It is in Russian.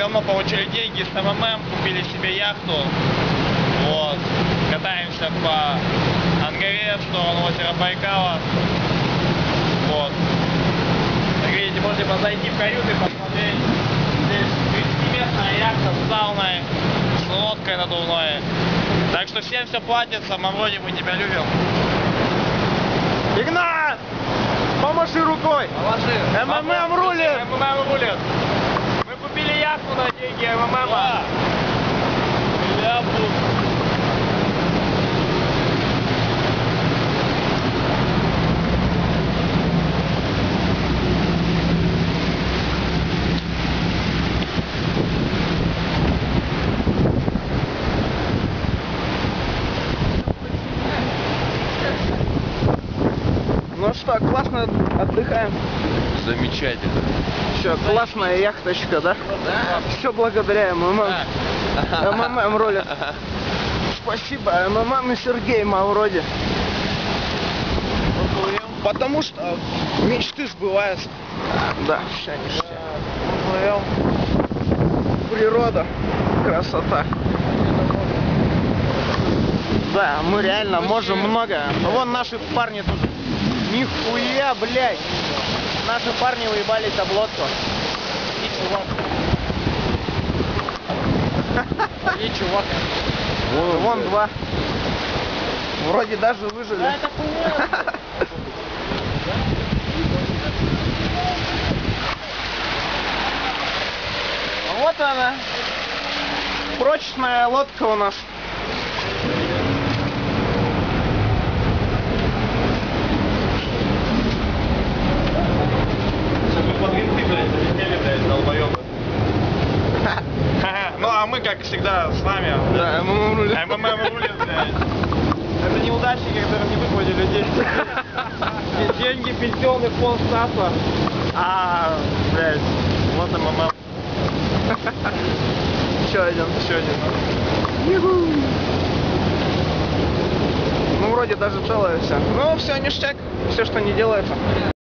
равно получили деньги с МММ, купили себе яхту. Вот. Катаемся по Ангаре в сторону озера Байкала. Вот. Как видите, можете зайти в каюты, посмотреть. Здесь 30-местная яхта с сауной, с лодкой надувной. Так что всем все платится, Мавроди, мы тебя любим. Игнат! Помаши рукой! Положи. МММ рулит! МММ рулит. Мы купили яхту на деньги МММ. Да. Я буду. Ну что, классно отдыхаем. Замечательно. Все, классная яхточка, да? Да. Все благодаря МММ. Да. МММ рулит. Спасибо МММ и Сергей Мавроди. Потому что мечты сбываются. Да, все ништяк. Природа, красота. Да, мы реально можем много. Вон наши парни тут. Нихуя, блядь. Наши парни выебались об лодку. И чувак. И чувак. Вон два. Вроде даже выжили. Да, это хуйня. Вот она. Прочная лодка у нас. Под винты, блядь, залетели, блядь, долбоёбы. Ну а мы, как всегда, с вами. Да, МММ рулит. МММ рулит, блядь. Это неудачники, которые не выплатили деньги. Деньги, пенсионный фонд САСа. Блядь, вот МММ. Еще один. Еще один. Ну, вроде даже целое все. Ну, все ништяк. Все, что не делается.